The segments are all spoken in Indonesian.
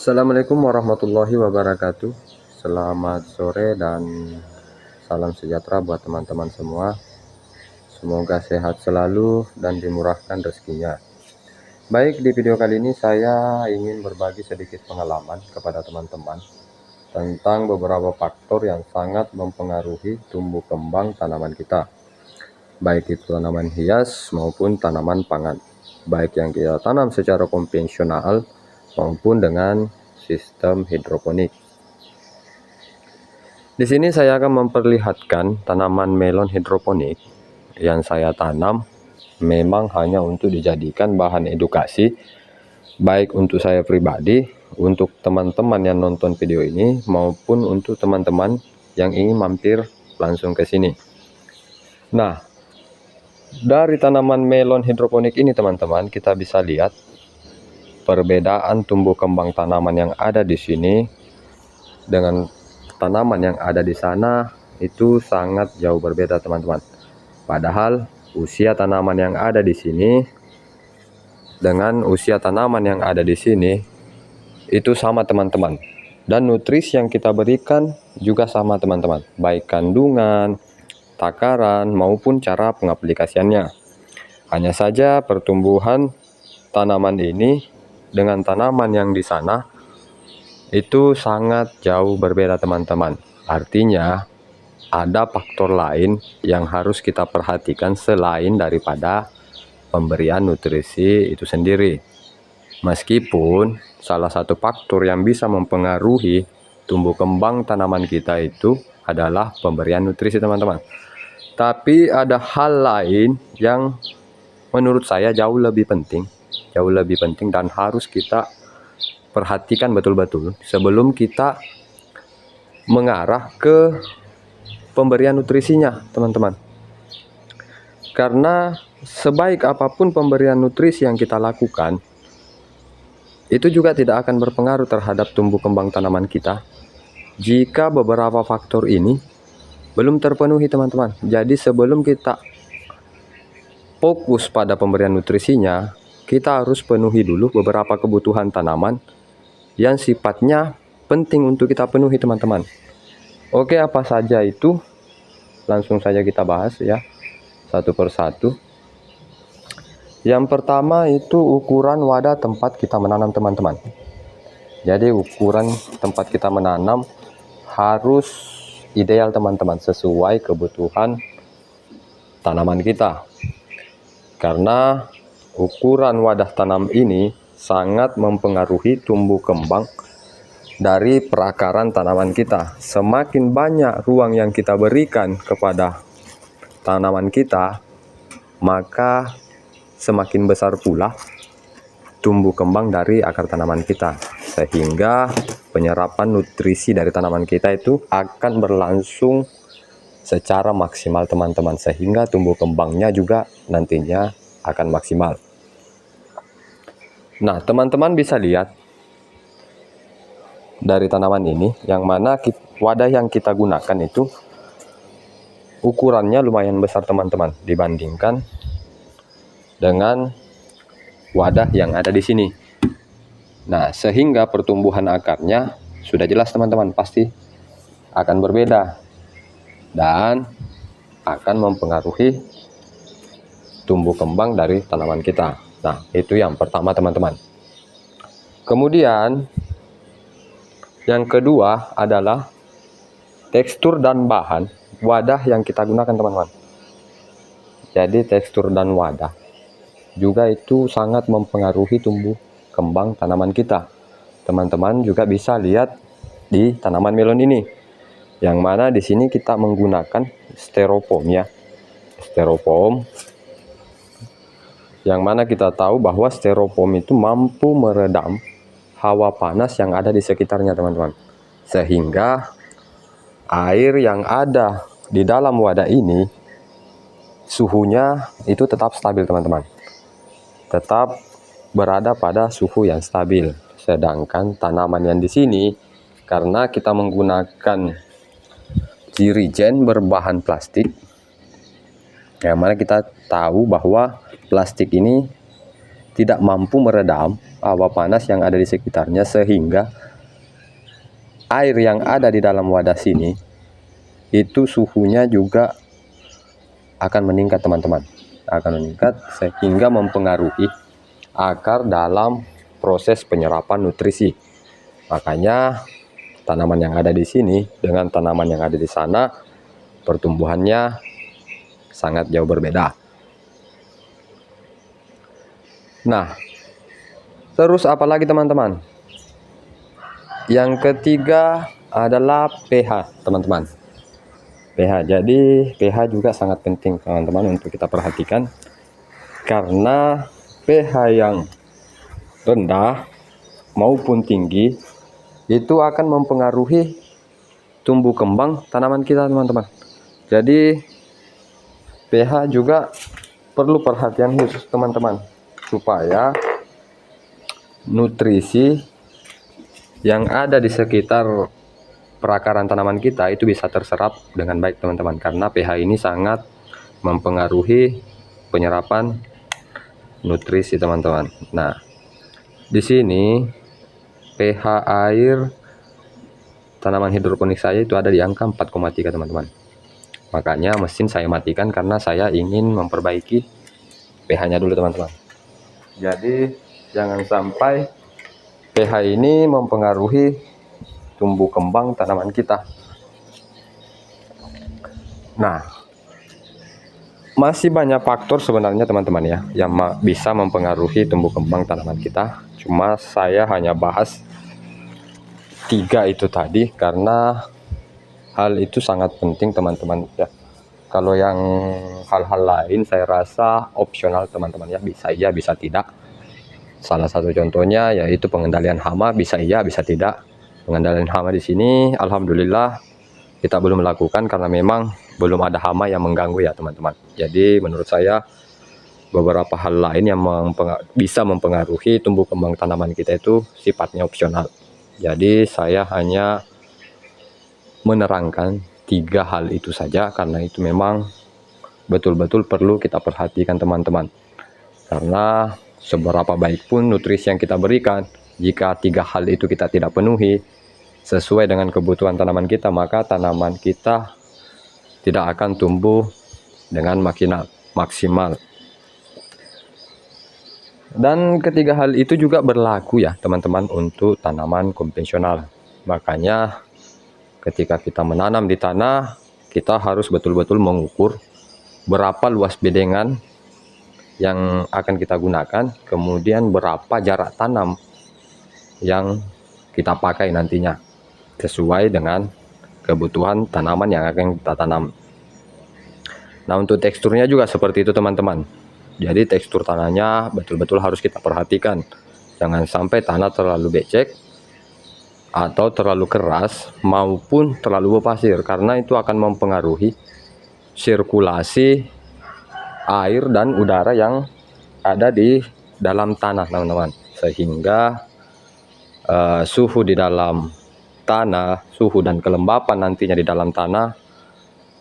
Assalamualaikum warahmatullahi wabarakatuh. Selamat sore dan salam sejahtera buat teman-teman semua. Semoga sehat selalu dan dimurahkan rezekinya. Baik, di video kali ini saya ingin berbagi sedikit pengalaman kepada teman-teman tentang beberapa faktor yang sangat mempengaruhi tumbuh kembang tanaman kita, baik itu tanaman hias maupun tanaman pangan, baik yang kita tanam secara konvensional maupun dengan sistem hidroponik. Di sini saya akan memperlihatkan tanaman melon hidroponik yang saya tanam. Memang hanya untuk dijadikan bahan edukasi, baik untuk saya pribadi, untuk teman-teman yang nonton video ini, maupun untuk teman-teman yang ingin mampir langsung ke sini. Nah, dari tanaman melon hidroponik ini teman-teman, kita bisa lihat perbedaan tumbuh kembang tanaman yang ada di sini dengan tanaman yang ada di sana itu sangat jauh berbeda teman-teman. Padahal usia tanaman yang ada di sini dengan usia tanaman yang ada di sini itu sama teman-teman. Dan nutrisi yang kita berikan juga sama teman-teman, baik kandungan, takaran maupun cara pengaplikasiannya. Hanya saja pertumbuhan tanaman ini dengan tanaman yang di sana itu sangat jauh berbeda teman-teman. Artinya ada faktor lain yang harus kita perhatikan selain daripada pemberian nutrisi itu sendiri. Meskipun salah satu faktor yang bisa mempengaruhi tumbuh kembang tanaman kita itu adalah pemberian nutrisi teman-teman. Tapi ada hal lain yang menurut saya jauh lebih penting dan harus kita perhatikan betul-betul sebelum kita mengarah ke pemberian nutrisinya teman-teman. Karena sebaik apapun pemberian nutrisi yang kita lakukan, itu juga tidak akan berpengaruh terhadap tumbuh kembang tanaman kita jika beberapa faktor ini belum terpenuhi teman-teman. Jadi sebelum kita fokus pada pemberian nutrisinya, kita harus penuhi dulu beberapa kebutuhan tanaman yang sifatnya penting untuk kita penuhi teman-teman. Oke, apa saja itu? Langsung saja kita bahas ya, satu persatu. Yang pertama itu ukuran wadah tempat kita menanam teman-teman. Jadi ukuran tempat kita menanam harus ideal teman-teman, sesuai kebutuhan tanaman kita. Karena ukuran wadah tanam ini sangat mempengaruhi tumbuh kembang dari perakaran tanaman kita. Semakin banyak ruang yang kita berikan kepada tanaman kita, maka semakin besar pula tumbuh kembang dari akar tanaman kita. Sehingga penyerapan nutrisi dari tanaman kita itu akan berlangsung secara maksimal teman-teman. Sehingga tumbuh kembangnya juga nantinya akan maksimal. Nah, teman-teman bisa lihat dari tanaman ini, yang mana wadah yang kita gunakan itu ukurannya lumayan besar teman-teman dibandingkan dengan wadah yang ada di sini. Nah, sehingga pertumbuhan akarnya sudah jelas teman-teman pasti akan berbeda dan akan mempengaruhi tumbuh kembang dari tanaman kita. Nah, itu yang pertama teman-teman. Kemudian yang kedua adalah tekstur dan bahan wadah yang kita gunakan teman-teman. Jadi tekstur dan wadah juga itu sangat mempengaruhi tumbuh kembang tanaman kita. Teman-teman juga bisa lihat di tanaman melon ini, yang mana di sini kita menggunakan styrofoam ya. Styrofoam yang mana kita tahu bahwa styrofoam itu mampu meredam hawa panas yang ada di sekitarnya teman-teman, sehingga air yang ada di dalam wadah ini suhunya itu tetap stabil teman-teman, tetap berada pada suhu yang stabil. Sedangkan tanaman yang di sini, karena kita menggunakan jirigen berbahan plastik, yang mana kita tahu bahwa plastik ini tidak mampu meredam hawa panas yang ada di sekitarnya, sehingga air yang ada di dalam wadah sini itu suhunya juga akan meningkat teman-teman, akan meningkat sehingga mempengaruhi akar dalam proses penyerapan nutrisi. Makanya tanaman yang ada di sini dengan tanaman yang ada di sana pertumbuhannya sangat jauh berbeda. Nah, terus apa lagi teman-teman? Yang ketiga adalah pH teman-teman. pH. Jadi pH juga sangat penting teman-teman untuk kita perhatikan, karena pH yang rendah maupun tinggi itu akan mempengaruhi tumbuh kembang tanaman kita teman-teman. Jadi pH juga perlu perhatian khusus teman-teman, supaya nutrisi yang ada di sekitar perakaran tanaman kita itu bisa terserap dengan baik teman-teman, karena pH ini sangat mempengaruhi penyerapan nutrisi teman-teman. Nah, di sini pH air tanaman hidroponik saya itu ada di angka 4,3 teman-teman. Makanya mesin saya matikan karena saya ingin memperbaiki pH-nya dulu teman-teman. Jadi jangan sampai pH ini mempengaruhi tumbuh kembang tanaman kita. Nah, masih banyak faktor sebenarnya teman-teman ya yang bisa mempengaruhi tumbuh kembang tanaman kita. Cuma saya hanya bahas 3 itu tadi karena hal itu sangat penting teman-teman ya. Kalau yang hal-hal lain saya rasa opsional teman-teman ya, bisa iya bisa tidak. Salah satu contohnya yaitu pengendalian hama, bisa iya bisa tidak. Pengendalian hama di sini alhamdulillah kita belum melakukan karena memang belum ada hama yang mengganggu ya teman-teman. Jadi menurut saya beberapa hal lain yang bisa mempengaruhi tumbuh kembang tanaman kita itu sifatnya opsional. Jadi saya hanya menerangkan 3 hal itu saja, karena itu memang betul-betul perlu kita perhatikan teman-teman. Karena seberapa baik pun nutrisi yang kita berikan, jika 3 hal itu kita tidak penuhi sesuai dengan kebutuhan tanaman kita, maka tanaman kita tidak akan tumbuh dengan maksimal. Dan ketiga hal itu juga berlaku ya teman-teman untuk tanaman konvensional. Makanya ketika kita menanam di tanah, kita harus betul-betul mengukur berapa luas bedengan yang akan kita gunakan, kemudian berapa jarak tanam yang kita pakai nantinya sesuai dengan kebutuhan tanaman yang akan kita tanam. Nah, untuk teksturnya juga seperti itu teman-teman. Jadi tekstur tanahnya betul-betul harus kita perhatikan. Jangan sampai tanah terlalu becek atau terlalu keras maupun terlalu berpasir, karena itu akan mempengaruhi sirkulasi air dan udara yang ada di dalam tanah teman-teman, sehingga suhu di dalam tanah, suhu dan kelembapan nantinya di dalam tanah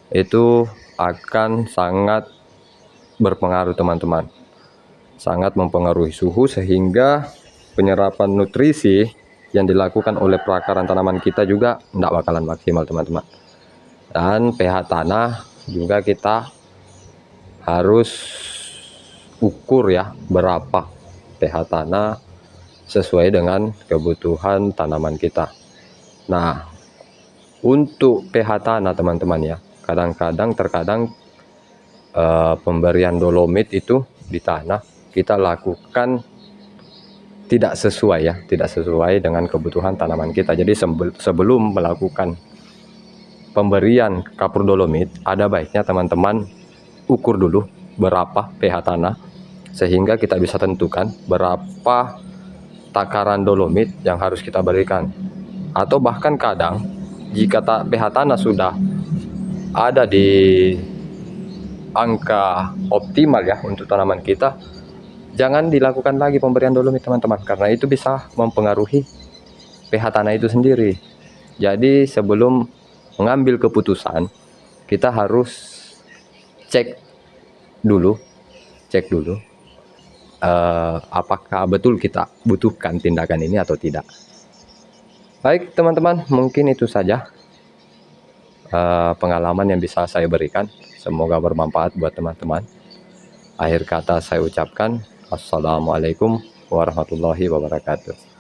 itu akan sangat berpengaruh teman-teman, sangat mempengaruhi suhu, sehingga penyerapan nutrisi yang dilakukan oleh perakaran tanaman kita juga tidak bakalan maksimal teman-teman. Dan pH tanah juga kita harus ukur ya, berapa pH tanah sesuai dengan kebutuhan tanaman kita. Nah, untuk pH tanah teman-teman ya, terkadang pemberian dolomit itu di tanah kita lakukan tidak sesuai dengan kebutuhan tanaman kita. Jadi sebelum melakukan pemberian kapur dolomit, ada baiknya teman-teman ukur dulu berapa pH tanah, sehingga kita bisa tentukan berapa takaran dolomit yang harus kita berikan. Atau bahkan kadang jika pH tanah sudah ada di angka optimal ya untuk tanaman kita, jangan dilakukan lagi pemberian dolomit teman-teman, karena itu bisa mempengaruhi pH tanah itu sendiri. Jadi sebelum mengambil keputusan, kita harus cek dulu apakah betul kita butuhkan tindakan ini atau tidak. Baik teman-teman, mungkin itu saja pengalaman yang bisa saya berikan. Semoga bermanfaat buat teman-teman. Akhir kata saya ucapkan assalamualaikum warahmatullahi wabarakatuh.